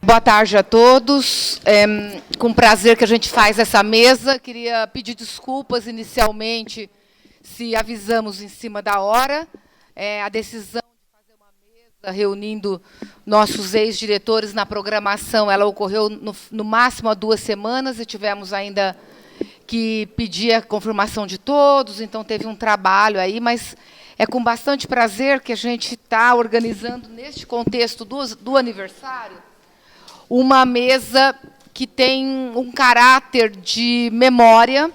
Boa tarde a todos. Com prazer que a gente faz essa mesa. Queria pedir desculpas inicialmente se avisamos em cima da hora. A decisão de fazer uma mesa reunindo nossos ex-diretores na programação, ela ocorreu no máximo há 2 semanas e tivemos ainda que pedir a confirmação de todos, então teve um trabalho aí, mas é com bastante prazer que a gente está organizando, neste contexto do aniversário, uma mesa que tem um caráter de memória,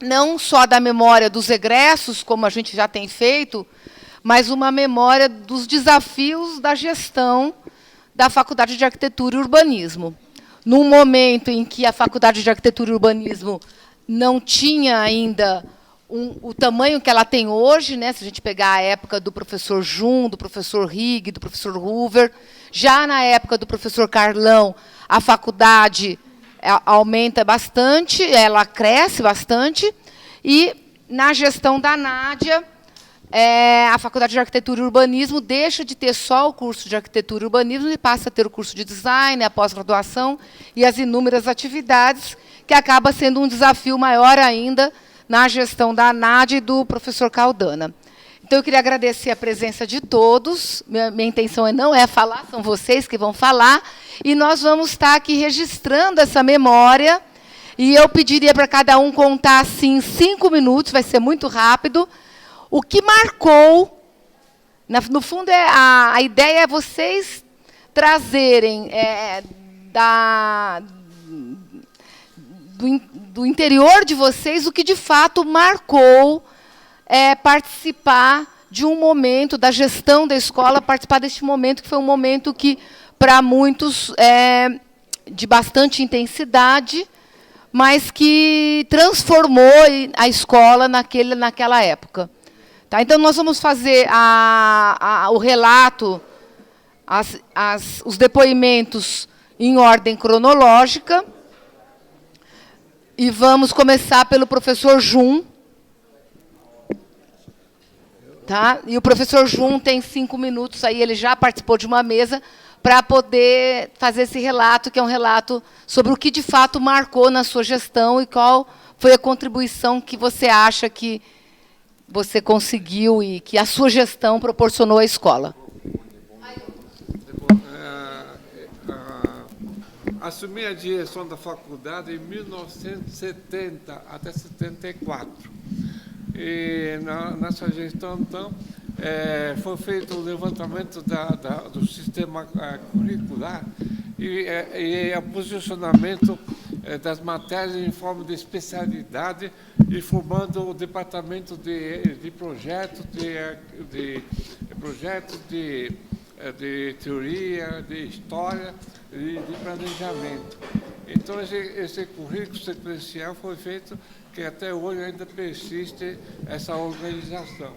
não só da memória dos egressos, como a gente já tem feito, mas uma memória dos desafios da gestão da Faculdade de Arquitetura e Urbanismo. Num momento em que a Faculdade de Arquitetura e Urbanismo não tinha ainda o tamanho que ela tem hoje, né? Se a gente pegar a época do professor Jun, do professor Rigg, do professor Hoover, já na época do professor Carlão, a faculdade aumenta bastante, ela cresce bastante, e na gestão da Nádia, a Faculdade de Arquitetura e Urbanismo deixa de ter só o curso de Arquitetura e Urbanismo e passa a ter o curso de Design, a pós-graduação e as inúmeras atividades, que acaba sendo um desafio maior ainda na gestão da Nádia e do professor Caldana. Então, eu queria agradecer a presença de todos. Minha intenção não é falar, são vocês que vão falar, e nós vamos estar aqui registrando essa memória, e eu pediria para cada um contar assim, 5 minutos, vai ser muito rápido, o que marcou. No fundo, a ideia é vocês trazerem do interior de vocês o que, de fato, marcou participar de um momento da gestão da escola, participar deste momento, que foi um momento que, para muitos, de bastante intensidade, mas que transformou a escola naquela época. Tá, então, nós vamos fazer o relato, os depoimentos em ordem cronológica, e vamos começar pelo professor Jun. Tá? E o professor Jun tem 5 minutos, aí ele já participou de uma mesa, para poder fazer esse relato, que é um relato sobre o que, de fato, marcou na sua gestão e qual foi a contribuição que você acha que você conseguiu e que a sua gestão proporcionou à escola. Assumi a direção da faculdade em 1970 até 74. E nessa gestão, então, foi feito o levantamento do sistema curricular e o posicionamento das matérias em forma de especialidade, e formando o departamento de projetos, de teoria, de história e de planejamento. Então, esse currículo sequencial foi feito, que até hoje ainda persiste essa organização.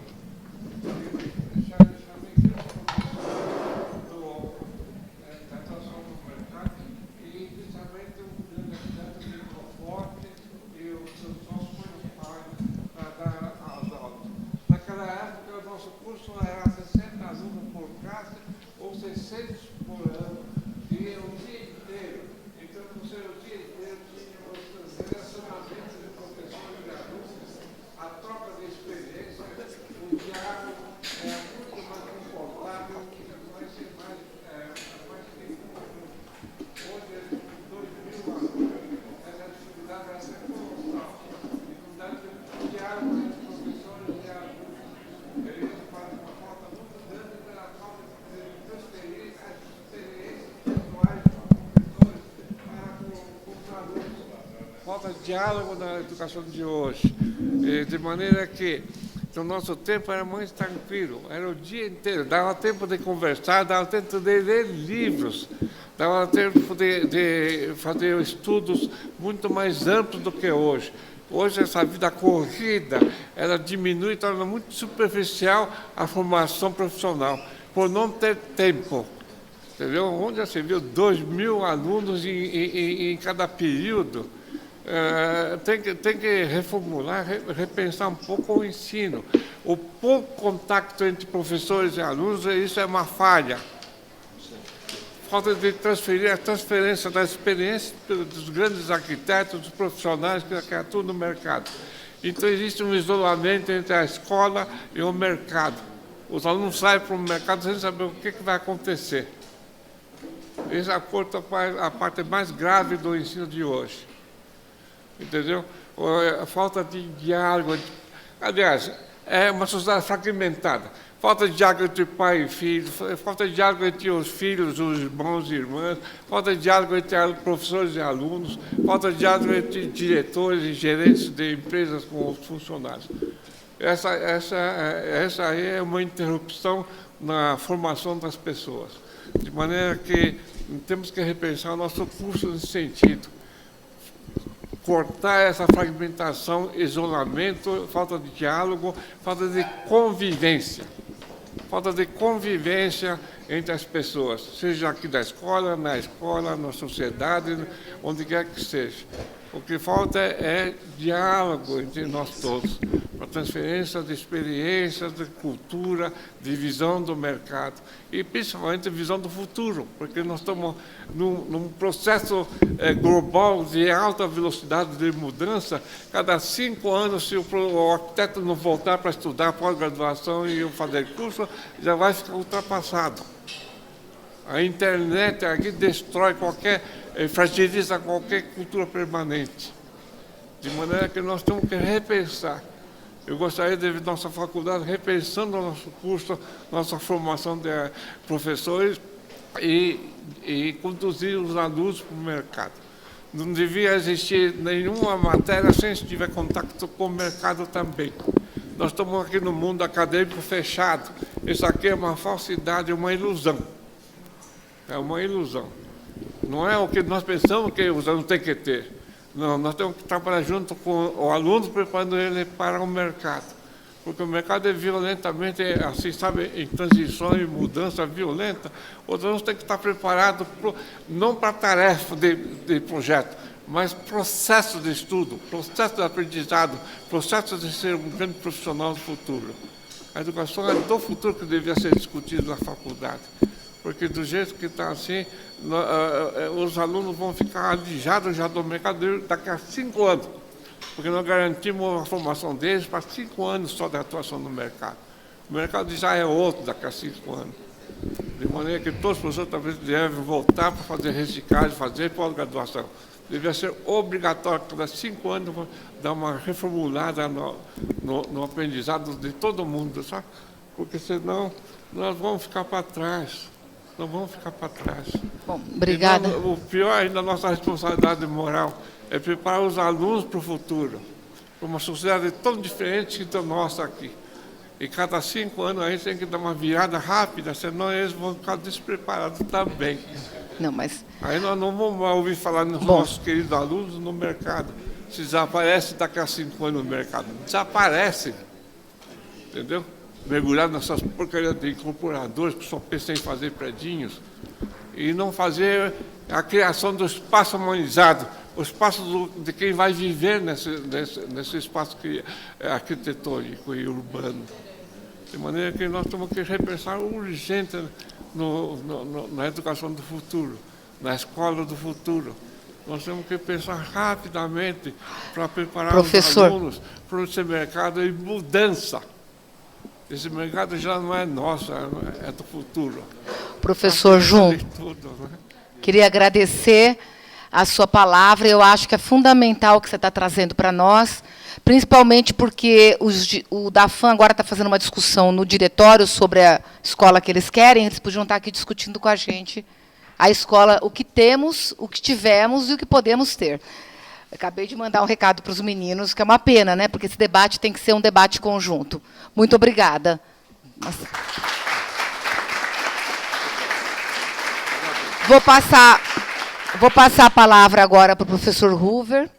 Naquela época, o nosso curso era 60 alunos por classe, ou 600 por ano, e o dia inteiro. Então, o dia inteiro tinha os relacionamentos de professores e alunos, a troca de experiência, o diálogo muito mais confortável, mais tempo. Hoje, 2.000 alunos, essa atividade era sempre colossal. O diálogo entre professores e alunos, eles fazem uma falta muito grande pela falta de transferir as experiências pessoais dos professores para com os alunos. Falta de diálogo na educação de hoje. De maneira que, no nosso tempo, era muito tranquilo, era o dia inteiro, dava tempo de conversar, dava tempo de ler livros, dava tempo de fazer estudos muito mais amplos do que hoje. Hoje, essa vida corrida, ela diminui e torna muito superficial a formação profissional, por não ter tempo. Entendeu? Onde já se viu 2.000 alunos em cada período, tem que reformular, repensar um pouco o ensino. O pouco contato entre professores e alunos, isso é uma falha. falta de transferir a transferência da experiência dos grandes arquitetos, dos profissionais que atuam no mercado. Então, existe um isolamento entre a escola e o mercado. Os alunos saem para o mercado sem saber o que vai acontecer. Essa é a parte mais grave do ensino de hoje. Entendeu? A falta de diálogo. Aliás, é uma sociedade fragmentada. Falta de diálogo entre pai e filho, falta de diálogo entre os filhos, os irmãos e irmãs, falta de diálogo entre professores e alunos, falta de diálogo entre diretores e gerentes de empresas com os funcionários. Essa aí é uma interrupção na formação das pessoas. De maneira que temos que repensar o nosso curso nesse sentido. Cortar essa fragmentação, isolamento, falta de diálogo, falta de convivência. Falta de convivência entre as pessoas, seja aqui da escola, na sociedade, onde quer que seja. O que falta é diálogo entre nós todos, para transferência de experiências, de cultura, de visão do mercado e, principalmente, visão do futuro, porque nós estamos num processo global de alta velocidade de mudança. Cada 5 anos, se o arquiteto não voltar para estudar pós-graduação e fazer curso, já vai ficar ultrapassado. A internet aqui destrói fragiliza qualquer cultura permanente. De maneira que nós temos que repensar. Eu gostaria de ver nossa faculdade repensando o nosso curso, nossa formação de professores e conduzir os alunos para o mercado. Não devia existir nenhuma matéria sem se tiver contato com o mercado também. Nós estamos aqui no mundo acadêmico fechado. Isso aqui é uma falsidade, uma ilusão. É uma ilusão. Não é o que nós pensamos que os alunos têm que ter. Não, nós temos que trabalhar junto com o aluno, preparando ele para o mercado. Porque o mercado é violentamente, assim, sabe, em transição e mudança violenta. Os alunos têm que estar preparados não para tarefa de projeto, mas processo de estudo, processo de aprendizado, processo de ser um grande profissional do futuro. A educação é do futuro que devia ser discutida na faculdade. Porque do jeito que está assim, os alunos vão ficar alijados já do mercado daqui a 5 anos. Porque nós garantimos a formação deles para 5 anos só de atuação no mercado. O mercado já é outro daqui a 5 anos. De maneira que todos os professores talvez devem voltar para fazer reciclagem, fazer pós-graduação. Devia ser obrigatório, cada 5 anos, dar uma reformulada no aprendizado de todo mundo, sabe? Porque senão nós vamos ficar para trás. Não vamos ficar para trás. Bom, obrigada. Então, o pior ainda da nossa responsabilidade moral é preparar os alunos para o futuro, para uma sociedade tão diferente da nossa aqui. E cada 5 anos a gente tem que dar uma virada rápida, senão eles vão ficar despreparados também. Não, mas... Aí nós não vamos ouvir falar nos nossos queridos alunos no mercado. Se desaparece daqui a 5 anos no mercado. Desaparece. Entendeu? Mergulhar nessas porcarias de incorporadores que só pensam em fazer predinhos e não fazer a criação do espaço humanizado, o espaço de quem vai viver nesse espaço arquitetônico e urbano. De maneira que nós temos que repensar urgente na educação do futuro, na escola do futuro. Nós temos que pensar rapidamente para preparar os alunos para esse mercado em mudança. Esse mercado já não é nosso, é do futuro. Professor Jun, queria agradecer a sua palavra. Eu acho que é fundamental o que você está trazendo para nós, principalmente porque o DAFAM agora está fazendo uma discussão no diretório sobre a escola que eles querem. Eles podiam estar aqui discutindo com a gente a escola, o que temos, o que tivemos e o que podemos ter. Acabei de mandar um recado para os meninos, que é uma pena, né? Porque esse debate tem que ser um debate conjunto. Muito obrigada. Vou passar a palavra agora para o professor Hoover.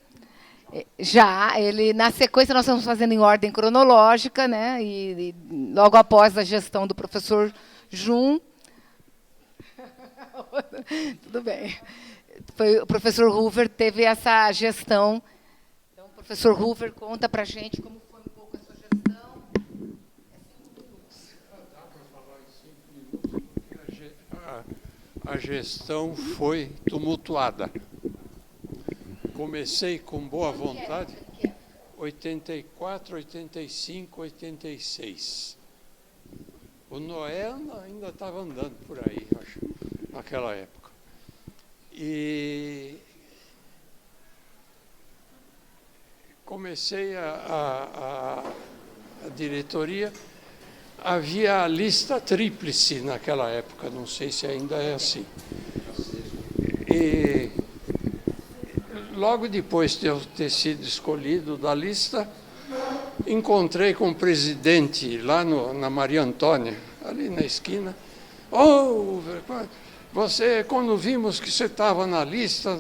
Na sequência, nós estamos fazendo em ordem cronológica, né? E logo após a gestão do professor Jun. Tudo bem. O professor Hoover teve essa gestão. Então, o professor Hoover conta para a gente como foi um pouco a sua gestão. Dá para falar em 5 minutos, porque a gestão foi tumultuada. Comecei com boa vontade, 84, 85, 86. O Noé ainda estava andando por aí, acho, naquela época. E comecei a diretoria. Havia a lista tríplice naquela época, não sei se ainda é assim. E logo depois de eu ter sido escolhido da lista, encontrei com o presidente lá na Maria Antônia, ali na esquina. Oh, você, quando vimos que você estava na lista,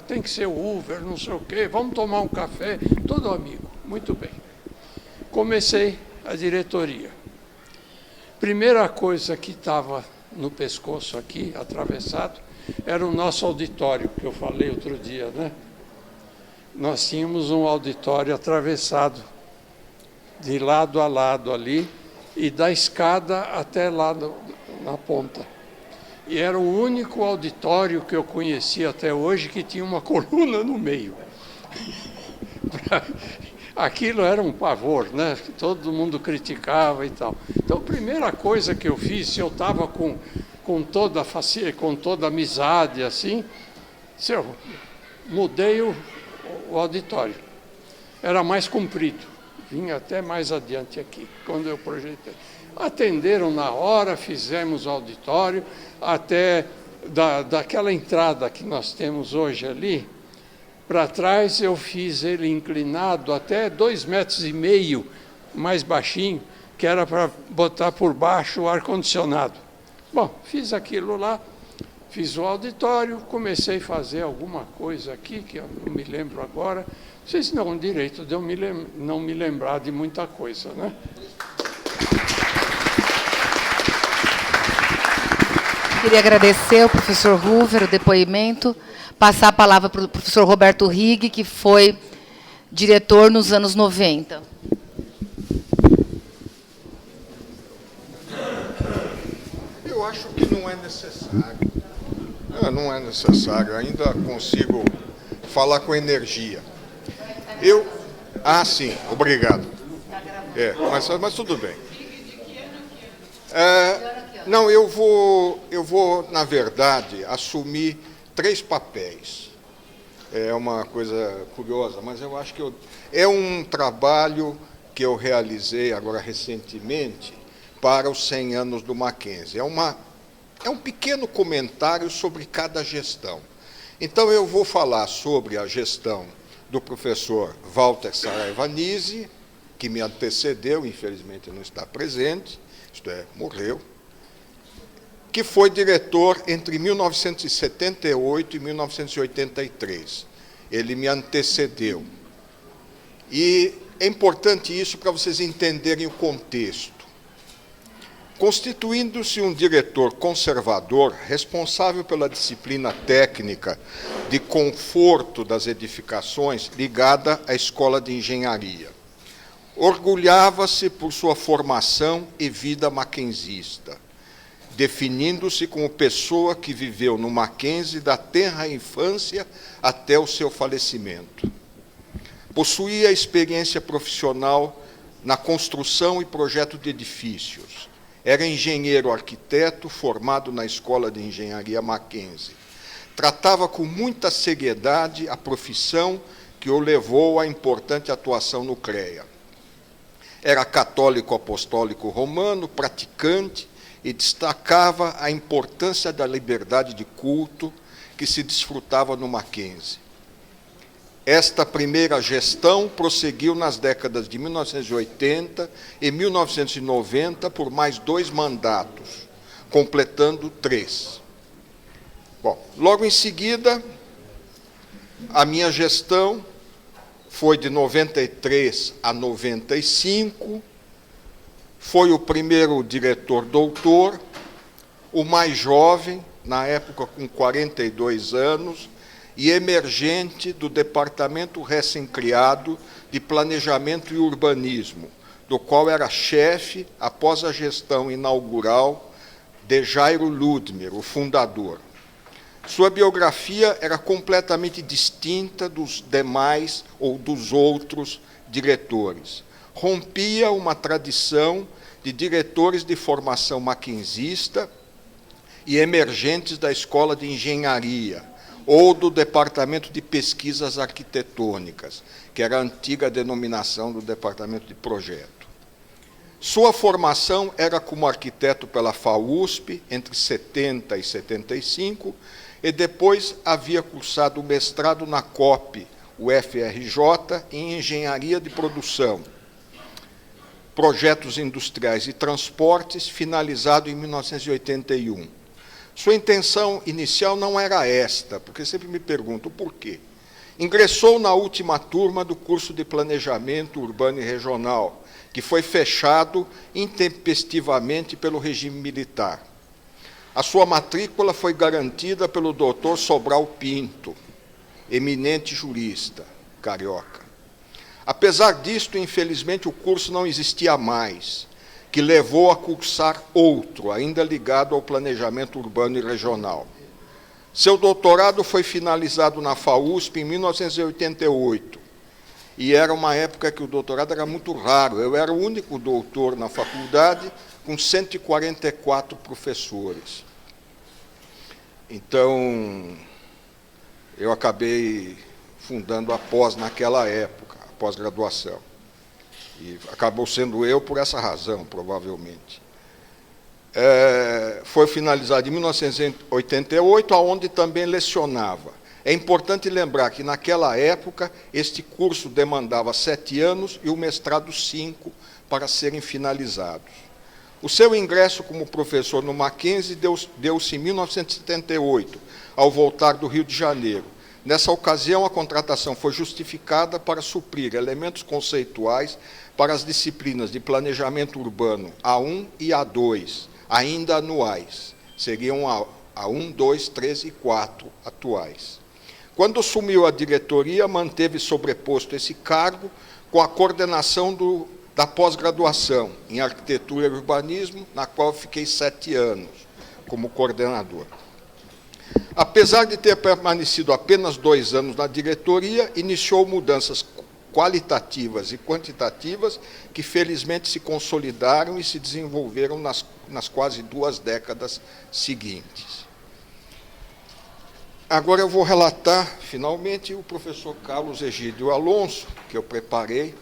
tem que ser o Hoover, não sei o quê, vamos tomar um café, todo amigo. Muito bem. Comecei a diretoria. Primeira coisa que estava no pescoço aqui, atravessado, era o nosso auditório, que eu falei outro dia, né? Nós tínhamos um auditório atravessado, de lado a lado ali, e da escada até lá na ponta. E era o único auditório que eu conhecia até hoje que tinha uma coluna no meio. Aquilo era um pavor, né? Todo mundo criticava e tal. Então, a primeira coisa que eu fiz, eu estava com toda amizade, assim, eu mudei o auditório. Era mais comprido, vinha até mais adiante aqui, quando eu projetei. Atenderam na hora, fizemos o auditório, até daquela entrada que nós temos hoje ali, para trás eu fiz ele inclinado até 2,5 metros, mais baixinho, que era para botar por baixo o ar-condicionado. Bom, fiz aquilo lá, fiz o auditório, comecei a fazer alguma coisa aqui, que eu não me lembro agora. Vocês não dão direito de eu não me lembrar de muita coisa, né? Queria agradecer ao professor Hoover o depoimento, passar a palavra para o professor Roberto Rigg, que foi diretor nos anos 90. Eu acho que não é necessário. Não é necessário, ainda consigo falar com energia. Sim, obrigado. Mas tudo bem. Não, eu vou, na verdade, assumir 3 papéis. É uma coisa curiosa, mas eu acho que é um trabalho que eu realizei agora recentemente para os 100 anos do Mackenzie. É um pequeno comentário sobre cada gestão. Então, eu vou falar sobre a gestão do professor Walter Saraiva Nisi, que me antecedeu, infelizmente não está presente, isto é, morreu, que foi diretor entre 1978 e 1983. Ele me antecedeu. E é importante isso para vocês entenderem o contexto. Constituindo-se um diretor conservador, responsável pela disciplina técnica de conforto das edificações ligada à escola de engenharia. Orgulhava-se por sua formação e vida mackenzista, definindo-se como pessoa que viveu no Mackenzie da tenra infância até o seu falecimento. Possuía experiência profissional na construção e projeto de edifícios. Era engenheiro arquiteto formado na Escola de Engenharia Mackenzie. Tratava com muita seriedade a profissão que o levou à importante atuação no CREA. Era católico apostólico romano, praticante, e destacava a importância da liberdade de culto que se desfrutava no Mackenzie. Esta primeira gestão prosseguiu nas décadas de 1980 e 1990 por mais 2 mandatos, completando 3. Bom, logo em seguida, a minha gestão foi de 93 a 95, foi o primeiro diretor doutor, o mais jovem, na época com 42 anos, e emergente do Departamento recém-criado de Planejamento e Urbanismo, do qual era chefe após a gestão inaugural de Jairo Ludmir, o fundador. Sua biografia era completamente distinta dos demais ou dos outros diretores. Rompia uma tradição de diretores de formação maquinzista e emergentes da Escola de Engenharia ou do Departamento de Pesquisas Arquitetônicas, que era a antiga denominação do Departamento de Projeto. Sua formação era como arquiteto pela FAUSP, entre 70 e 75, e depois havia cursado o mestrado na COP, UFRJ, em Engenharia de Produção, Projetos Industriais e Transportes, finalizado em 1981. Sua intenção inicial não era esta, porque sempre me pergunto por quê. Ingressou na última turma do curso de Planejamento Urbano e Regional, que foi fechado intempestivamente pelo regime militar. A sua matrícula foi garantida pelo Dr. Sobral Pinto, eminente jurista, carioca. Apesar disto, infelizmente, o curso não existia mais, que levou a cursar outro, ainda ligado ao planejamento urbano e regional. Seu doutorado foi finalizado na FAUSP em 1988, e era uma época que o doutorado era muito raro. Eu era o único doutor na faculdade, com 144 professores. Então, eu acabei fundando a pós naquela época, a pós-graduação. E acabou sendo eu por essa razão, provavelmente. Foi finalizado em 1988, aonde também lecionava. É importante lembrar que, naquela época, este curso demandava 7 anos e o mestrado 5 para serem finalizados. O seu ingresso como professor no Mackenzie deu-se em 1978, ao voltar do Rio de Janeiro. Nessa ocasião, a contratação foi justificada para suprir elementos conceituais para as disciplinas de planejamento urbano A1 e A2, ainda anuais. Seriam A1, 2, 3 e 4 atuais. Quando assumiu a diretoria, manteve sobreposto esse cargo com a coordenação da pós-graduação em Arquitetura e Urbanismo, na qual fiquei 7 anos como coordenador. Apesar de ter permanecido apenas 2 anos na diretoria, iniciou mudanças qualitativas e quantitativas que, felizmente, se consolidaram e se desenvolveram nas quase 2 décadas seguintes. Agora eu vou relatar, finalmente, o professor Carlos Egídio Alonso, que eu preparei,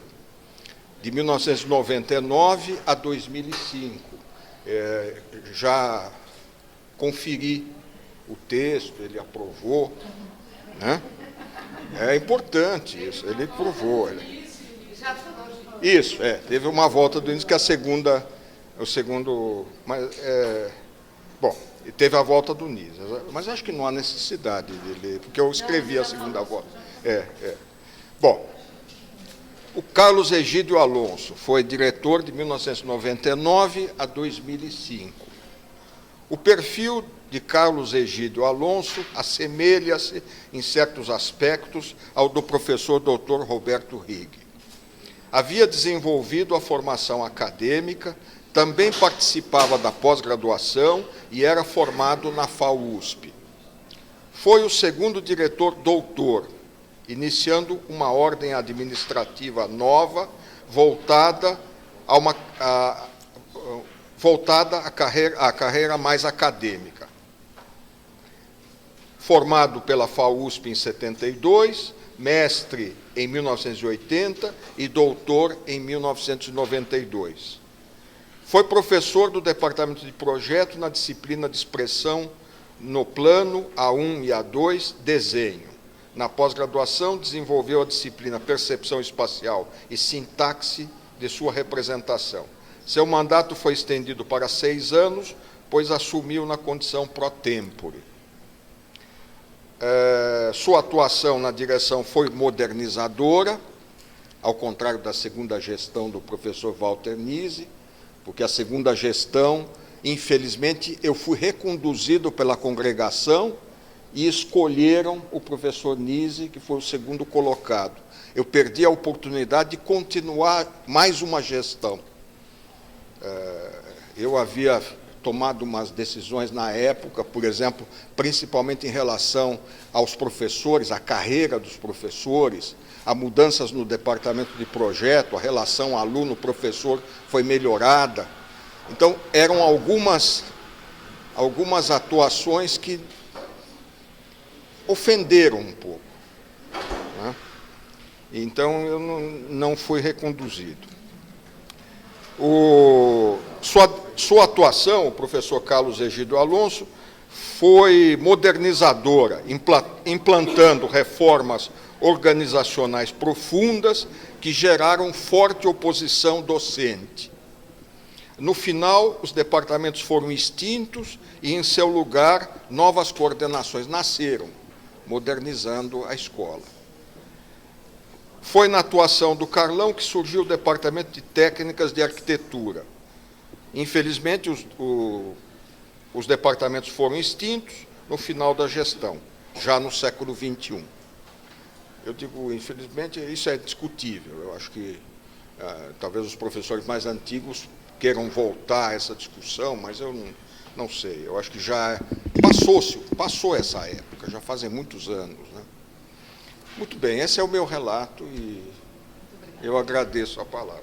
de 1999 a 2005. Já conferi o texto, ele aprovou, né? É importante isso, ele aprovou. Isso, teve uma volta do início, que o segundo, mas, bom, teve a volta do NIS, mas acho que não há necessidade dele, porque eu escrevi a segunda volta. Bom, o Carlos Egídio Alonso foi diretor de 1999 a 2005. O perfil de Carlos Egídio Alonso assemelha-se, em certos aspectos, ao do professor Dr. Roberto Rigg. Havia desenvolvido a formação acadêmica, também participava da pós-graduação e era formado na FAUSP. Foi o segundo diretor doutor, iniciando uma ordem administrativa nova, voltada à carreira mais acadêmica. Formado pela FAUSP em 72, mestre em 1980 e doutor em 1992. Foi professor do Departamento de Projeto na disciplina de expressão no plano A1 e A2, desenho. Na pós-graduação, desenvolveu a disciplina Percepção Espacial e Sintaxe de sua representação. Seu mandato foi estendido para 6 anos, pois assumiu na condição pro tempore. Sua atuação na direção foi modernizadora, ao contrário da segunda gestão do professor Walter Nisi, porque a segunda gestão, infelizmente, eu fui reconduzido pela congregação e escolheram o professor Nisi, que foi o segundo colocado. Eu perdi a oportunidade de continuar mais uma gestão. Eu havia tomado umas decisões na época, por exemplo, principalmente em relação aos professores, à carreira dos professores, a mudanças no departamento de projeto, a relação aluno-professor foi melhorada. Então, eram algumas atuações que ofenderam um pouco, né? Então, eu não fui reconduzido. Sua atuação, o professor Carlos Egídio Alonso, foi modernizadora, implantando reformas organizacionais profundas que geraram forte oposição docente. No final, os departamentos foram extintos e, em seu lugar, novas coordenações nasceram, modernizando a escola. Foi na atuação do Carlão que surgiu o Departamento de Técnicas de Arquitetura. Infelizmente, os departamentos foram extintos no final da gestão, já no século XXI. Eu digo, infelizmente, isso é discutível. Eu acho que talvez os professores mais antigos queiram voltar a essa discussão, mas eu não sei. Eu acho que já passou essa época, já fazem muitos anos, né? Muito bem, esse é o meu relato e eu agradeço a palavra.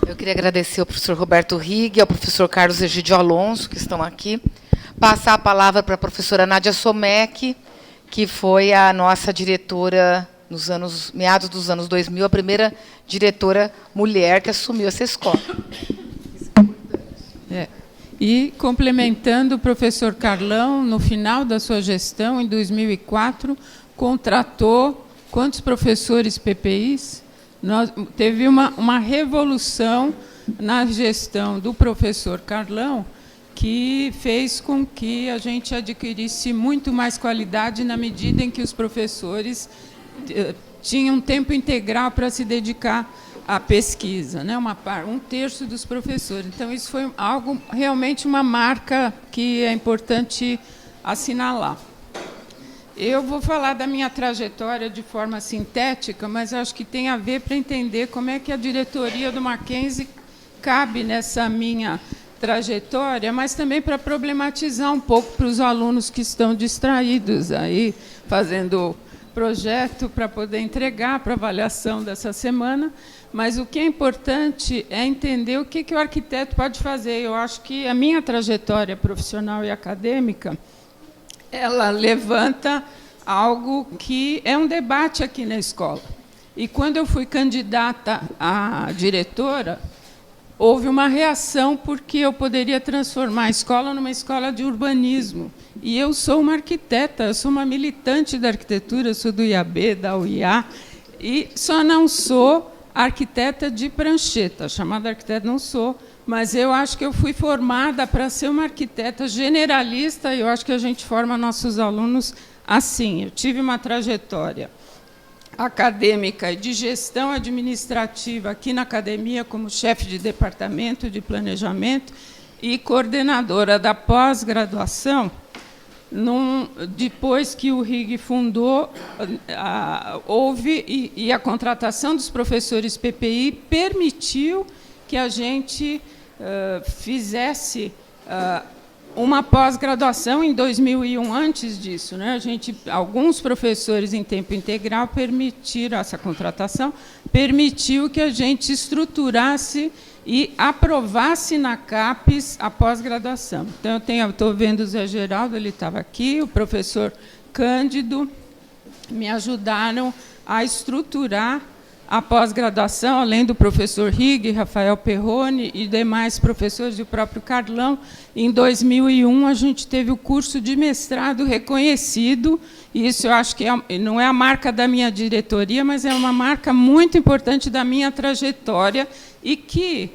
Eu queria agradecer ao professor Roberto Rigg, ao professor Carlos Egídio Alonso, que estão aqui. Passar a palavra para a professora Nádia Somec, que foi a nossa diretora nos meados dos anos 2000, a primeira diretora mulher que assumiu essa escola. E, complementando, o professor Carlão, no final da sua gestão, em 2004, contratou quantos professores PPIs? Teve uma revolução na gestão do professor Carlão, que fez com que a gente adquirisse muito mais qualidade na medida em que os professores tinham tempo integral para se dedicar à pesquisa, né? Um terço dos professores. Então, isso foi algo, realmente uma marca que é importante assinalar. Eu vou falar da minha trajetória de forma sintética, mas acho que tem a ver para entender como é que a diretoria do Mackenzie cabe nessa minha trajetória, mas também para problematizar um pouco para os alunos que estão distraídos aí, fazendo projeto para poder entregar para a avaliação dessa semana. Mas o que é importante é entender o que o arquiteto pode fazer. Eu acho que a minha trajetória profissional e acadêmica, ela levanta algo que é um debate aqui na escola. E, quando eu fui candidata a diretora, houve uma reação porque eu poderia transformar a escola numa escola de urbanismo. E eu sou uma arquiteta, eu sou uma militante da arquitetura, eu sou do IAB, da UIA, e só não sou arquiteta de prancheta, chamada arquiteta não sou, mas eu acho que eu fui formada para ser uma arquiteta generalista, e eu acho que a gente forma nossos alunos assim. Eu tive uma trajetória acadêmica e de gestão administrativa aqui na academia, como chefe de departamento de planejamento e coordenadora da pós-graduação. Depois que o RIG fundou, houve, e a contratação dos professores PPI permitiu que a gente fizesse uma pós-graduação em 2001. Antes disso, né, alguns professores em tempo integral permitiram essa contratação, permitiu que a gente estruturasse e aprovasse na CAPES a pós-graduação. Então, estou vendo o Zé Geraldo, ele estava aqui, o professor Cândido, me ajudaram a estruturar a pós-graduação, além do professor Rigg, Rafael Perrone e demais professores, e o próprio Carlão. Em 2001, a gente teve o curso de mestrado reconhecido, e isso eu acho que não é a marca da minha diretoria, mas é uma marca muito importante da minha trajetória, e que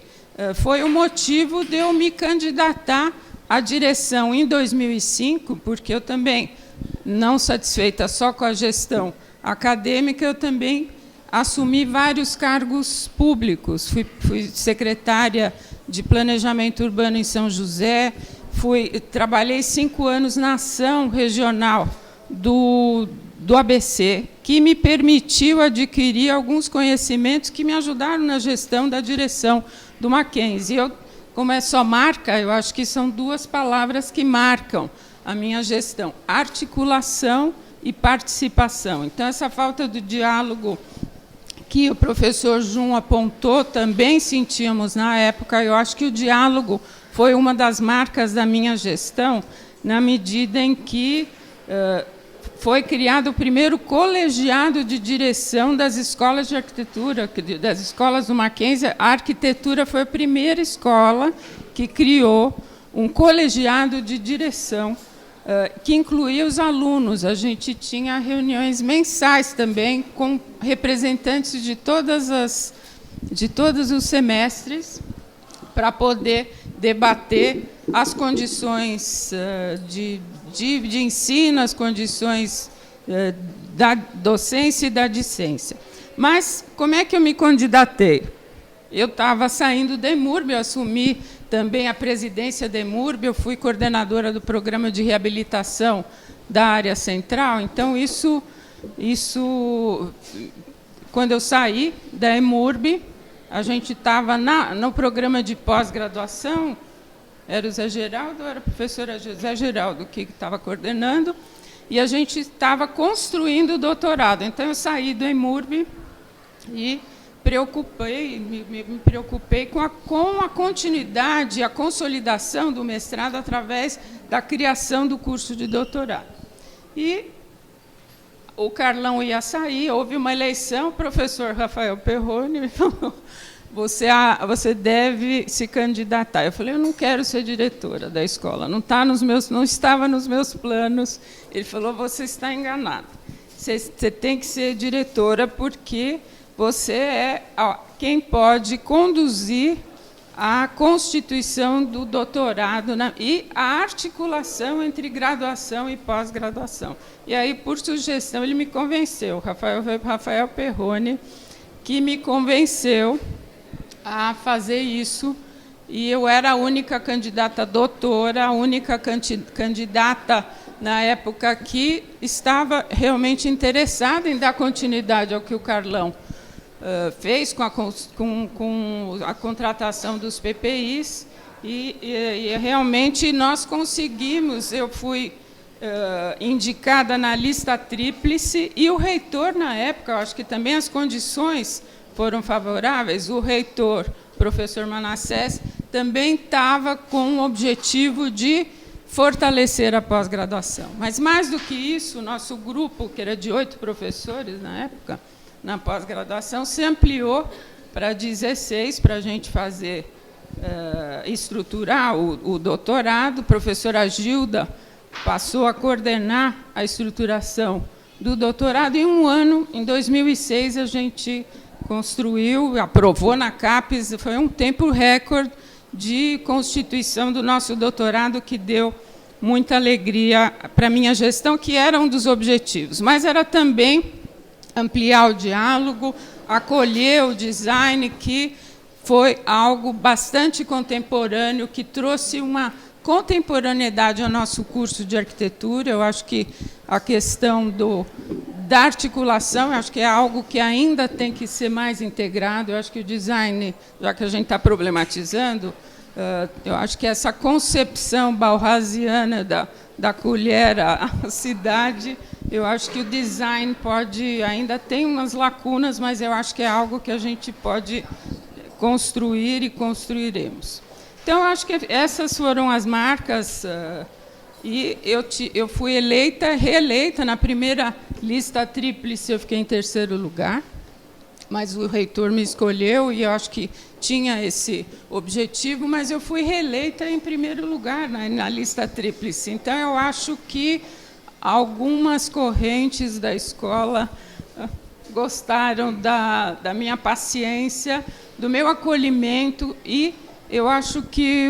foi o motivo de eu me candidatar à direção em 2005, porque eu também, não satisfeita só com a gestão acadêmica, eu também assumi vários cargos públicos. Fui secretária de Planejamento Urbano em São José, trabalhei 5 anos na ação regional do ABC, que me permitiu adquirir alguns conhecimentos que me ajudaram na gestão da direção do Mackenzie. Como é só marca, eu acho que são duas palavras que marcam a minha gestão: articulação e participação. Então, essa falta de diálogo que o professor Jun apontou, também sentíamos na época. Eu acho que o diálogo foi uma das marcas da minha gestão, na medida em que foi criado o primeiro colegiado de direção das escolas de arquitetura, das escolas do Mackenzie. A arquitetura foi a primeira escola que criou um colegiado de direção, que incluía os alunos. A gente tinha reuniões mensais também com representantes de todos os semestres, para poder debater as condições de ensino, as condições da docência e da discência. Mas como é que eu me candidatei? Eu estava saindo da EMURB, eu assumi também a presidência da EMURB, eu fui coordenadora do programa de reabilitação da área central. Então, isso quando eu saí da EMURB, a gente estava no programa de pós-graduação. Era o Zé Geraldo, era a professora Zé Geraldo que estava coordenando, e a gente estava construindo o doutorado. Então, eu saí do EMURB e me preocupei com a continuidade, a consolidação do mestrado através da criação do curso de doutorado. E o Carlão ia sair, houve uma eleição, o professor Rafael Perrone me falou: você deve se candidatar. Eu falei: eu não quero ser diretora da escola, não estava nos meus planos. Ele falou: você está enganado, você tem que ser diretora, porque você é quem pode conduzir a constituição do doutorado e a articulação entre graduação e pós-graduação. E aí, por sugestão, ele me convenceu, Rafael Perrone, que me convenceu a fazer isso, e eu era a única candidata doutora, a única candidata, na época, que estava realmente interessada em dar continuidade ao que o Carlão fez com a contratação dos PPIs, e realmente nós conseguimos. Eu fui indicada na lista tríplice, e o reitor, na época, eu acho que também as condições foram favoráveis. O reitor, professor Manassés, também estava com o objetivo de fortalecer a pós-graduação. Mas, mais do que isso, o nosso grupo, que era de 8 professores na época, na pós-graduação, se ampliou para 16, para a gente fazer, estruturar o doutorado. A professora Gilda passou a coordenar a estruturação do doutorado. Em um ano, em 2006, a gente construiu, aprovou na CAPES, foi um tempo recorde de constituição do nosso doutorado, que deu muita alegria para a minha gestão, que era um dos objetivos. Mas era também ampliar o diálogo, acolher o design, que foi algo bastante contemporâneo, que trouxe uma contemporaneidade ao nosso curso de arquitetura. Eu acho que a questão da articulação, eu acho que é algo que ainda tem que ser mais integrado. Eu acho que o design, já que a gente está problematizando, eu acho que essa concepção bauhasiana da colher à cidade, eu acho que o design ainda tem umas lacunas, mas eu acho que é algo que a gente pode construir e construiremos. Então, eu acho que essas foram as marcas, e eu fui reeleita na primeira lista tríplice. Eu fiquei em 3º lugar, mas o reitor me escolheu, e eu acho que tinha esse objetivo, mas eu fui reeleita em 1º lugar na lista tríplice. Então, eu acho que algumas correntes da escola gostaram da minha paciência, do meu acolhimento, e eu acho que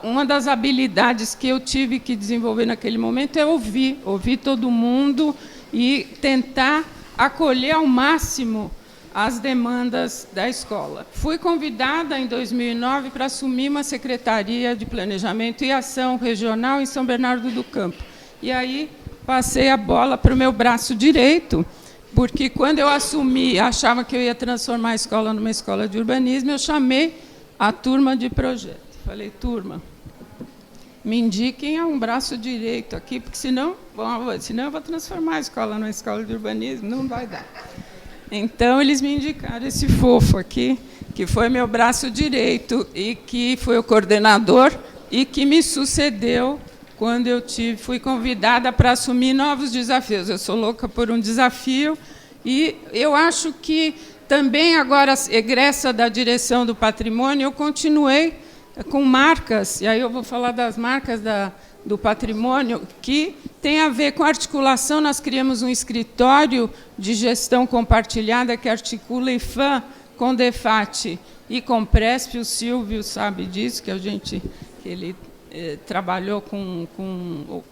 uma das habilidades que eu tive que desenvolver naquele momento é ouvir todo mundo e tentar acolher ao máximo as demandas da escola. Fui convidada, em 2009, para assumir uma secretaria de Planejamento e Ação Regional em São Bernardo do Campo. E aí passei a bola para o meu braço direito, porque quando eu assumi, achava que eu ia transformar a escola numa escola de urbanismo, eu chamei a turma de projeto. Falei, turma, me indiquem um braço direito aqui, porque senão eu vou transformar a escola numa escola de urbanismo, não vai dar. Então, eles me indicaram esse fofo aqui, que foi meu braço direito e que foi o coordenador e que me sucedeu quando eu fui convidada para assumir novos desafios. Eu sou louca por um desafio e eu acho que também agora, egressa da direção do patrimônio, eu continuei com marcas, e aí eu vou falar das marcas do patrimônio, que tem a ver com articulação. Nós criamos um escritório de gestão compartilhada que articula IFAM com DEFAT e com Presp. O Silvio sabe disso, que ele trabalhou com o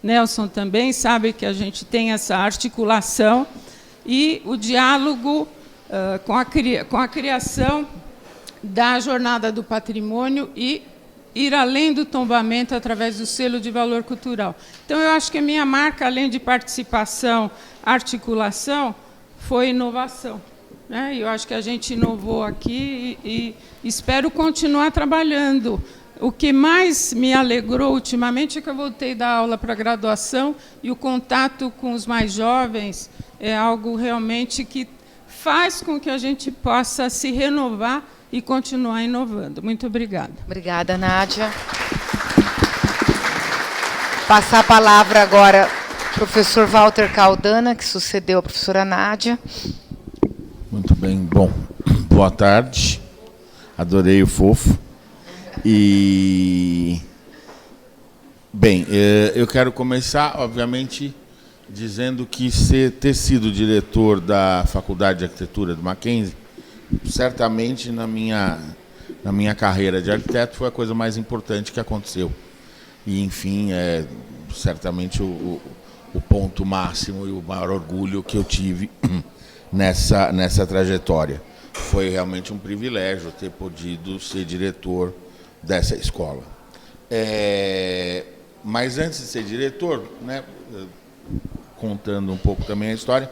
Nelson também, sabe que a gente tem essa articulação e o diálogo com a criação da Jornada do Patrimônio e ir além do tombamento através do selo de valor cultural. Então, eu acho que a minha marca, além de participação, articulação, foi inovação, né? Eu acho que a gente inovou aqui e espero continuar trabalhando. O que mais me alegrou ultimamente é que eu voltei da aula para a graduação e o contato com os mais jovens é algo realmente que faz com que a gente possa se renovar e continuar inovando. Muito obrigada. Obrigada, Nádia. Passar a palavra agora ao professor Walter Caldana, que sucedeu a professora Nádia. Muito bem. Bom, boa tarde. Adorei o fofo. E, bem, eu quero começar, obviamente, dizendo que ter sido diretor da Faculdade de Arquitetura do Mackenzie, certamente na minha carreira de arquiteto foi a coisa mais importante que aconteceu. E, enfim, certamente o ponto máximo e o maior orgulho que eu tive nessa trajetória. Foi realmente um privilégio ter podido ser diretor dessa escola. Mas antes de ser diretor, né, contando um pouco também a história,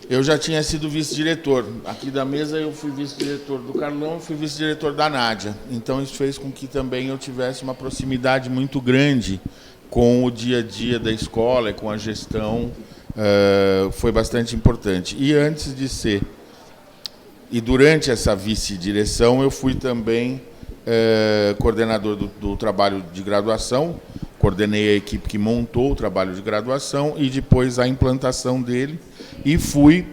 eu já tinha sido vice-diretor. Aqui da mesa eu fui vice-diretor do Carlão, fui vice-diretor da Nádia. Então isso fez com que também eu tivesse uma proximidade muito grande com o dia a dia da escola e com a gestão. Foi bastante importante. E durante essa vice-direção eu fui também coordenador do trabalho de graduação, coordenei a equipe que montou o trabalho de graduação e depois a implantação dele. E fui,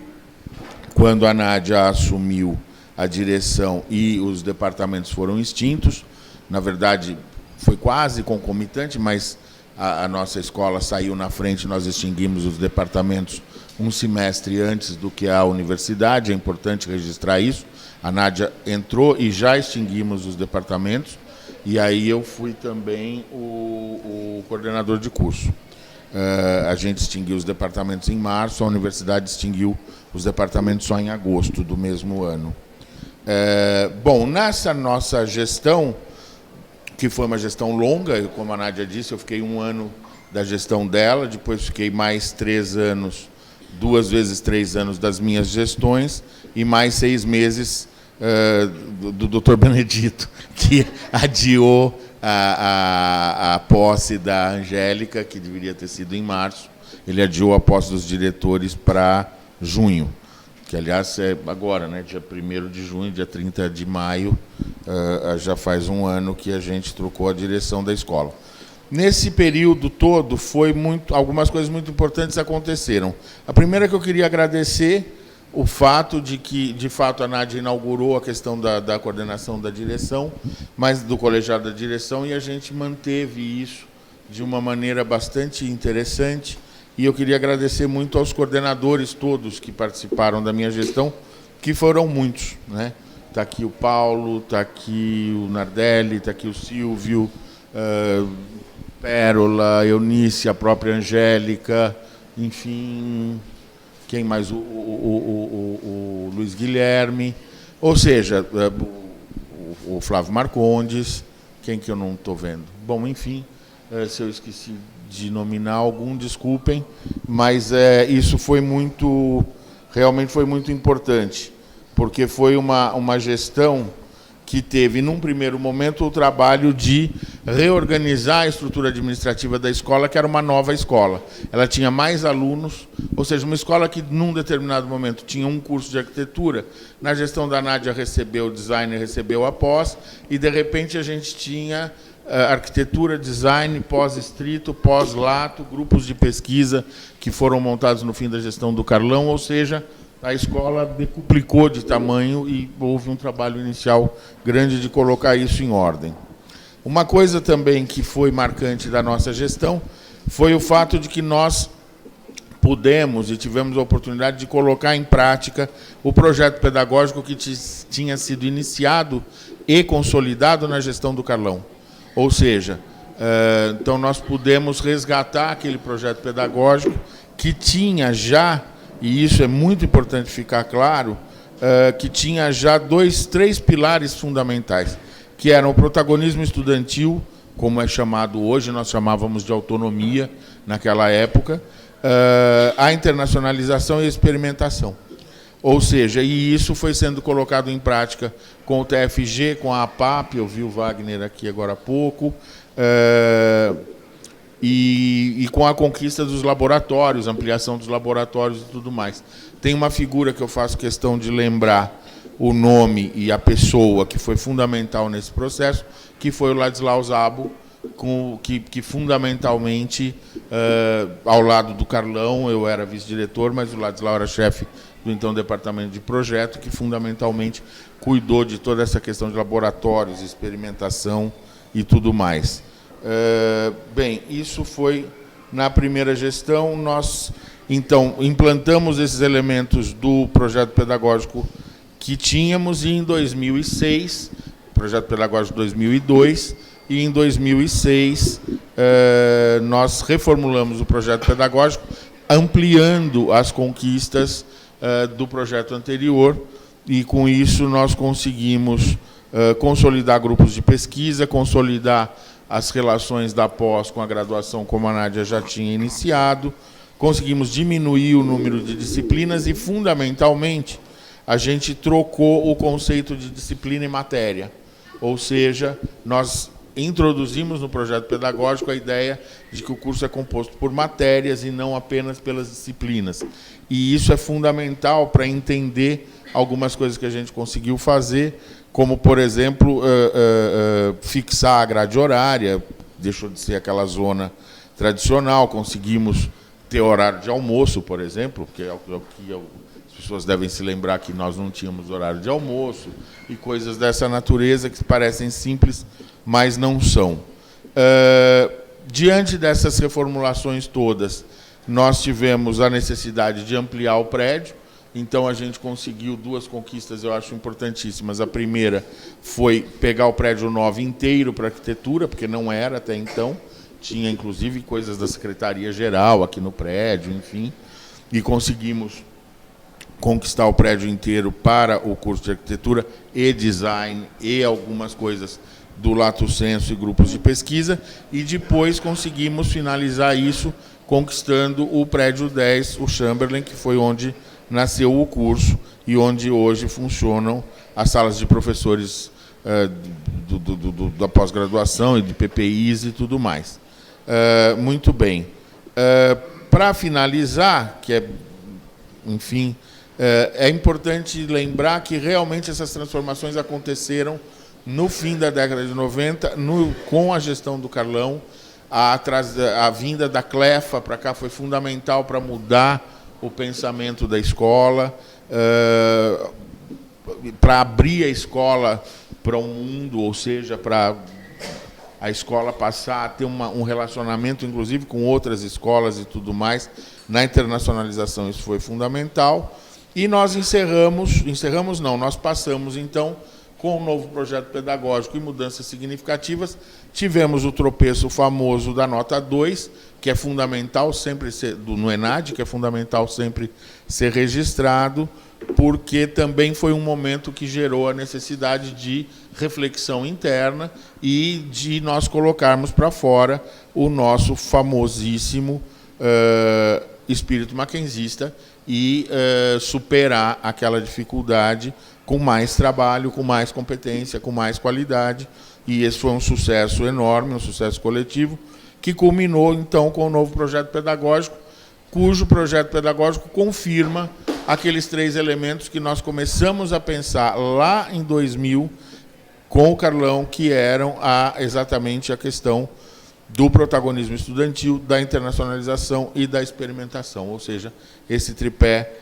quando a Nádia assumiu a direção e os departamentos foram extintos, na verdade foi quase concomitante, mas a nossa escola saiu na frente, nós extinguimos os departamentos um semestre antes do que a universidade, é importante registrar isso. A Nádia entrou e já extinguimos os departamentos, e aí eu fui também o coordenador de curso. A gente extinguiu os departamentos em março, a universidade extinguiu os departamentos só em agosto do mesmo ano. Bom, nessa nossa gestão, que foi uma gestão longa, como a Nádia disse, eu fiquei 1 ano da gestão dela, depois fiquei mais 3 anos, 2 vezes 3 anos das minhas gestões, e mais 6 meses do Dr. Benedito, que adiou a posse da Angélica, que deveria ter sido em março. Ele adiou a posse dos diretores para junho, que, aliás, é agora, né, dia 1º de junho, dia 30 de maio, já faz 1 ano que a gente trocou a direção da escola. Nesse período todo, algumas coisas muito importantes aconteceram. A primeira que eu queria agradecer o fato de que, de fato, a Nádia inaugurou a questão da coordenação da direção, mas do colegiado da direção, e a gente manteve isso de uma maneira bastante interessante. E eu queria agradecer muito aos coordenadores todos que participaram da minha gestão, que foram muitos, né? Está aqui o Paulo, está aqui o Nardelli, está aqui o Silvio, Pérola, Eunice, a própria Angélica, enfim, quem mais? O Luiz Guilherme, ou seja, o Flávio Marcondes, quem que eu não estou vendo? Bom, enfim, se eu esqueci de nominar algum, desculpem, mas isso foi realmente foi muito importante, porque foi uma gestão que teve, num primeiro momento, o trabalho de reorganizar a estrutura administrativa da escola, que era uma nova escola. Ela tinha mais alunos, ou seja, uma escola que, num determinado momento, tinha um curso de arquitetura. Na gestão da Nádia, recebeu o design, recebeu a pós, e, de repente, a gente tinha arquitetura, design, pós-estrito, pós-lato, grupos de pesquisa que foram montados no fim da gestão do Carlão, ou seja, a escola decuplicou de tamanho e houve um trabalho inicial grande de colocar isso em ordem. Uma coisa também que foi marcante da nossa gestão foi o fato de que nós pudemos e tivemos a oportunidade de colocar em prática o projeto pedagógico que tinha sido iniciado e consolidado na gestão do Carlão. Ou seja, então nós pudemos resgatar aquele projeto pedagógico que tinha já, e isso é muito importante ficar claro, que tinha já três pilares fundamentais, que eram o protagonismo estudantil, como é chamado hoje, nós chamávamos de autonomia naquela época, a internacionalização e a experimentação. Ou seja, e isso foi sendo colocado em prática com o TFG, com a APAP, eu vi o Wagner aqui agora há pouco, e com a conquista dos laboratórios, ampliação dos laboratórios e tudo mais. Tem uma figura que eu faço questão de lembrar o nome e a pessoa que foi fundamental nesse processo, que foi o Ladislau Szabo, que fundamentalmente, ao lado do Carlão, eu era vice-diretor, mas o Ladislau era chefe do então departamento de projeto, que fundamentalmente cuidou de toda essa questão de laboratórios, experimentação e tudo mais. Bem, isso foi na primeira gestão. Nós, então, implantamos esses elementos do projeto pedagógico que tínhamos, e em 2006, projeto pedagógico 2002, e em 2006 nós reformulamos o projeto pedagógico, ampliando as conquistas do projeto anterior, e com isso nós conseguimos consolidar grupos de pesquisa, consolidar as relações da pós com a graduação, como a Nádia já tinha iniciado, conseguimos diminuir o número de disciplinas e, fundamentalmente, a gente trocou o conceito de disciplina e matéria. Ou seja, nós introduzimos no projeto pedagógico a ideia de que o curso é composto por matérias e não apenas pelas disciplinas. E isso é fundamental para entender algumas coisas que a gente conseguiu fazer, como, por exemplo, fixar a grade horária, deixou de ser aquela zona tradicional, conseguimos ter horário de almoço, por exemplo, porque as pessoas devem se lembrar que nós não tínhamos horário de almoço, e coisas dessa natureza que parecem simples, mas não são. Diante dessas reformulações todas, nós tivemos a necessidade de ampliar o prédio. Então, a gente conseguiu duas conquistas, eu acho, importantíssimas. A primeira foi pegar o prédio 9 inteiro para arquitetura, porque não era até então. Tinha, inclusive, coisas da Secretaria-Geral aqui no prédio, enfim. E conseguimos conquistar o prédio inteiro para o curso de arquitetura e design e algumas coisas do Lato Sensu e grupos de pesquisa. E depois conseguimos finalizar isso conquistando o prédio 10, o Chamberlain, que foi onde nasceu o curso e onde hoje funcionam as salas de professores da pós-graduação e de PPIs e tudo mais. Muito bem. Para finalizar, enfim, é importante lembrar que realmente essas transformações aconteceram no fim da década de 90, com a gestão do Carlão. A vinda da Clefa para cá foi fundamental para mudar o pensamento da escola, para abrir a escola para um mundo, ou seja, para a escola passar a ter um relacionamento, inclusive, com outras escolas e tudo mais. Na internacionalização isso foi fundamental. E nós nós passamos, então, com um novo projeto pedagógico e mudanças significativas. Tivemos o tropeço famoso da nota 2, que é fundamental sempre ser, no ENAD, que é fundamental sempre ser registrado. porque também foi um momento que gerou a necessidade de reflexão interna e de nós colocarmos para fora o nosso famosíssimo espírito mackenzista e superar aquela dificuldade com mais trabalho, com mais competência, com mais qualidade. E esse foi um sucesso enorme, um sucesso coletivo, que culminou, então, com o novo projeto pedagógico, cujo projeto pedagógico confirma aqueles 3 elementos que nós começamos a pensar lá em 2000 com o Carlão, que eram exatamente a questão do protagonismo estudantil, da internacionalização e da experimentação. Ou seja, esse tripé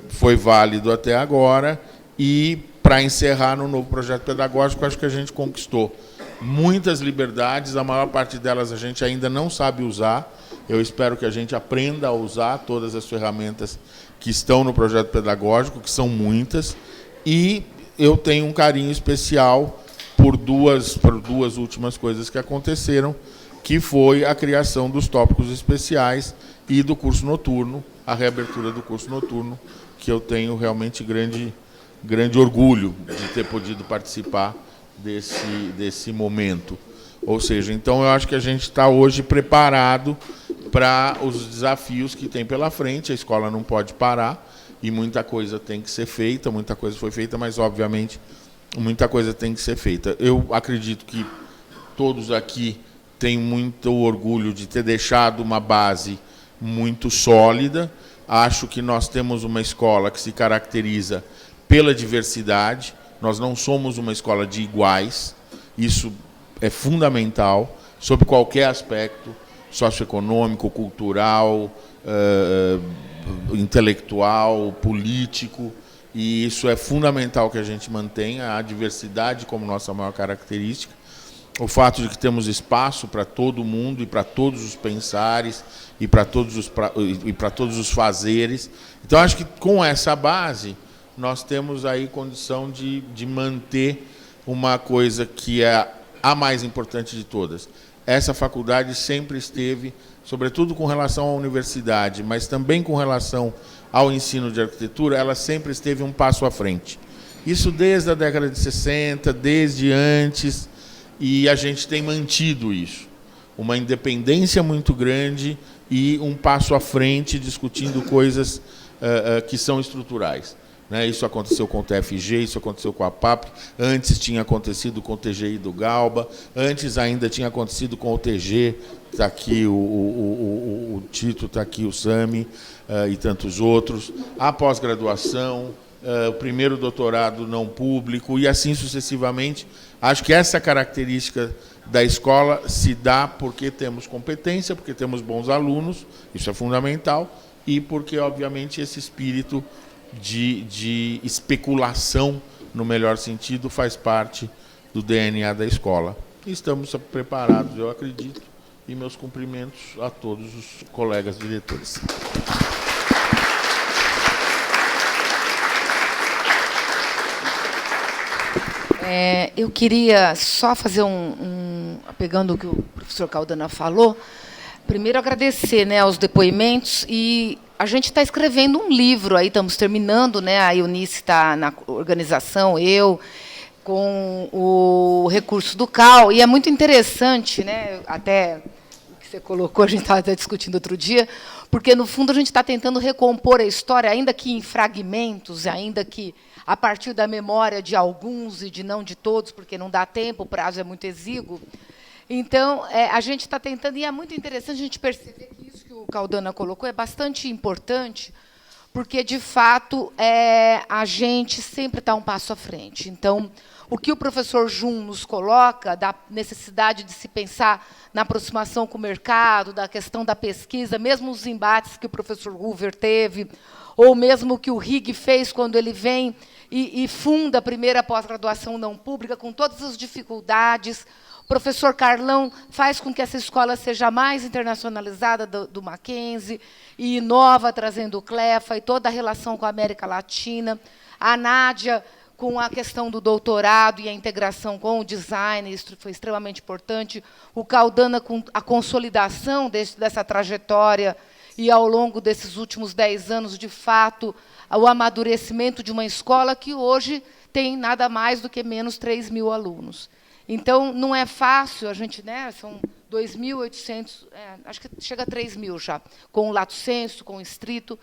foi válido até agora e, para encerrar no novo projeto pedagógico, acho que a gente conquistou muitas liberdades, a maior parte delas a gente ainda não sabe usar. Eu espero que a gente aprenda a usar todas as ferramentas que estão no projeto pedagógico, que são muitas, e eu tenho um carinho especial por duas últimas coisas que aconteceram, que foi a criação dos tópicos especiais e do curso noturno, a reabertura do curso noturno, que eu tenho realmente grande orgulho de ter podido participar desse momento. Ou seja, então eu acho que a gente está hoje preparado para os desafios que tem pela frente. A escola não pode parar e muita coisa tem que ser feita, muita coisa foi feita, mas, obviamente, muita coisa tem que ser feita. Eu acredito que todos aqui têm muito orgulho de ter deixado uma base muito sólida. Acho que nós temos uma escola que se caracteriza pela diversidade. Nós não somos uma escola de iguais. Isso é fundamental, sob qualquer aspecto, socioeconômico, cultural, intelectual, político, e isso é fundamental que a gente mantenha a diversidade como nossa maior característica. O fato de que temos espaço para todo mundo e para todos os pensares e para todos os fazeres. Então, acho que com essa base nós temos aí condição de manter uma coisa que é a mais importante de todas. Essa faculdade sempre esteve, sobretudo com relação à universidade, mas também com relação ao ensino de arquitetura, ela sempre esteve um passo à frente. Isso desde a década de 60, desde antes, e a gente tem mantido isso. Uma independência muito grande e um passo à frente discutindo coisas que são estruturais. Isso aconteceu com o TFG, isso aconteceu com a PAP, antes tinha acontecido com o TGI do Galba, antes ainda tinha acontecido com o TG, está aqui o Tito, está aqui o Sami e tantos outros, a pós-graduação, o primeiro doutorado não público e assim sucessivamente. Acho que essa característica da escola se dá porque temos competência, porque temos bons alunos, isso é fundamental, e porque, obviamente, esse espírito de especulação, no melhor sentido, faz parte do DNA da escola. E estamos preparados, eu acredito, e meus cumprimentos a todos os colegas diretores. Eu queria só fazer pegando o que o professor Caldana falou, primeiro agradecer, aos depoimentos, e a gente está escrevendo um livro, aí estamos terminando, a Eunice está na organização, eu, com o recurso do CAL, e é muito interessante, até o que você colocou, a gente estava até discutindo outro dia, porque, no fundo, a gente está tentando recompor a história, ainda que em fragmentos, ainda que a partir da memória de alguns e não de todos, porque não dá tempo, o prazo é muito exíguo. Então, a gente está tentando, e é muito interessante a gente perceber que isso que o Caldana colocou é bastante importante, porque, de fato, a gente sempre está um passo à frente. Então, o que o professor Jun nos coloca, da necessidade de se pensar na aproximação com o mercado, da questão da pesquisa, mesmo os embates que o professor Hoover teve, ou mesmo o que o Rig fez quando ele vem e funda a primeira pós-graduação não pública, com todas as dificuldades. O professor Carlão faz com que essa escola seja mais internacionalizada do Mackenzie e inova, trazendo o CLEFA e toda a relação com a América Latina. A Nádia, com a questão do doutorado e a integração com o design, isso foi extremamente importante. O Caldana, com a consolidação dessa trajetória e, ao longo desses últimos 10 anos, de fato, o amadurecimento de uma escola que hoje tem nada mais do que menos 3.000 alunos. Então, não é fácil, a gente, né, são 2.800, acho que chega a 3.000 já, com o lato sensu, com o estrito.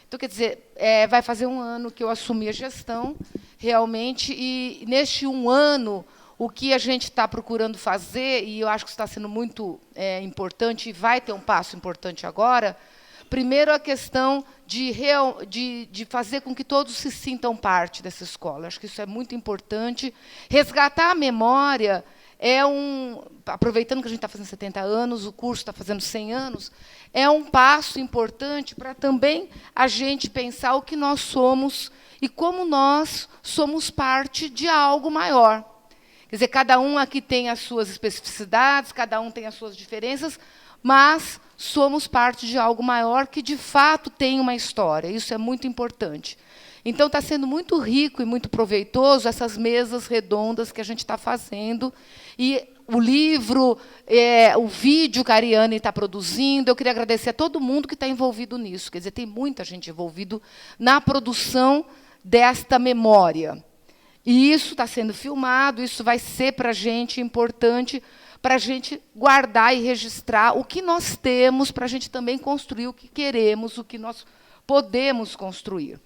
Então, quer dizer, vai fazer 1 ano que eu assumi a gestão, realmente, e neste 1 ano, o que a gente está procurando fazer, e eu acho que está sendo muito importante, e vai ter um passo importante agora, primeiro, a questão de fazer com que todos se sintam parte dessa escola. Acho que isso é muito importante. Resgatar a memória aproveitando que a gente está fazendo 70 anos, o curso está fazendo 100 anos, é um passo importante para também a gente pensar o que nós somos e como nós somos parte de algo maior. Quer dizer, cada um aqui tem as suas especificidades, cada um tem as suas diferenças, mas somos parte de algo maior que, de fato, tem uma história. Isso é muito importante. Então, está sendo muito rico e muito proveitoso essas mesas redondas que a gente está fazendo. E o livro, o vídeo que a Ariane está produzindo, eu queria agradecer a todo mundo que está envolvido nisso. Quer dizer, tem muita gente envolvida na produção desta memória. E isso está sendo filmado, isso vai ser, para a gente, importante para a gente guardar e registrar o que nós temos, para a gente também construir o que queremos, o que nós podemos construir.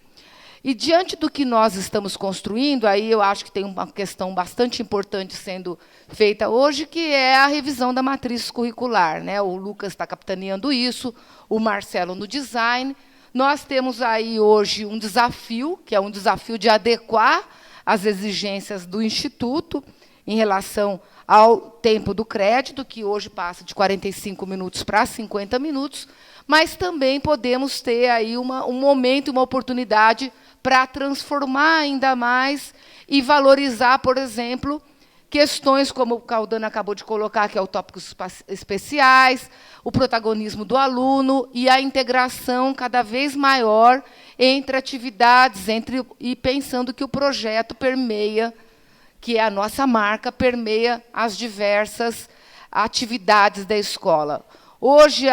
E, diante do que nós estamos construindo, aí eu acho que tem uma questão bastante importante sendo feita hoje, que é a revisão da matriz curricular, né? O Lucas está capitaneando isso, o Marcelo no design. Nós temos aí hoje um desafio, que é um desafio de adequar as exigências do Instituto em relação ao tempo do crédito, que hoje passa de 45 minutos para 50 minutos, mas também podemos ter aí um momento, uma oportunidade para transformar ainda mais e valorizar, por exemplo, questões como o Caldana acabou de colocar, que é o tópicos especiais, o protagonismo do aluno e a integração cada vez maior entre atividades, e pensando que o projeto permeia, que é a nossa marca, permeia as diversas atividades da escola. Hoje,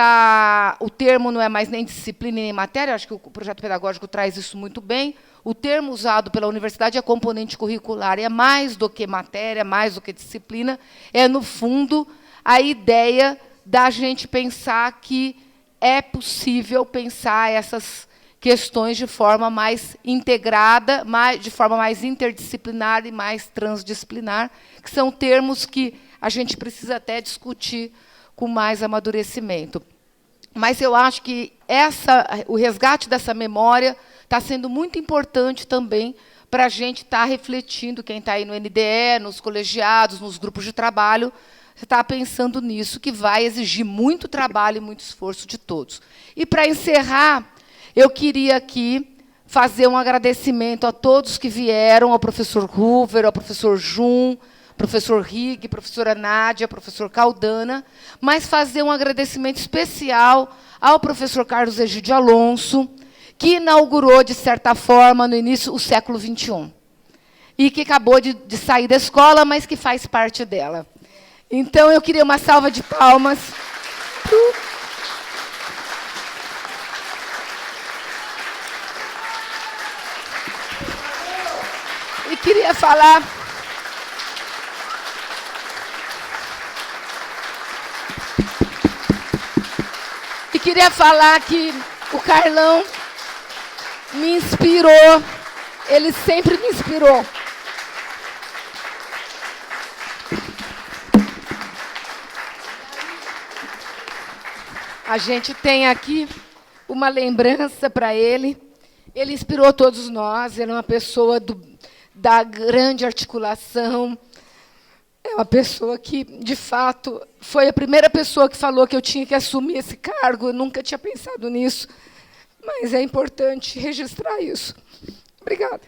o termo não é mais nem disciplina nem matéria, acho que o projeto pedagógico traz isso muito bem. O termo usado pela universidade é componente curricular, é mais do que matéria, mais do que disciplina, é, no fundo, a ideia da gente pensar que é possível pensar essas questões de forma mais integrada, de forma mais interdisciplinar e mais transdisciplinar, que são termos que a gente precisa até discutir com mais amadurecimento. Mas eu acho que o resgate dessa memória está sendo muito importante também para a gente estar refletindo, quem está aí no NDE, nos colegiados, nos grupos de trabalho, está pensando nisso, que vai exigir muito trabalho e muito esforço de todos. E, para encerrar, eu queria aqui fazer um agradecimento a todos que vieram, ao professor Hoover, ao professor Jun, professor Rig, professora Nádia, professor Caldana, mas fazer um agradecimento especial ao professor Carlos Egídio Alonso, que inaugurou, de certa forma, no início, o século XXI, e que acabou de sair da escola, mas que faz parte dela. Então, eu queria uma salva de palmas. E queria falar... Queria falar que o Carlão me inspirou, ele sempre me inspirou. A gente tem aqui uma lembrança para ele. Ele inspirou todos nós, ele é uma pessoa da grande articulação, é uma pessoa que, de fato, foi a primeira pessoa que falou que eu tinha que assumir esse cargo. Eu nunca tinha pensado nisso, mas é importante registrar isso. Obrigada.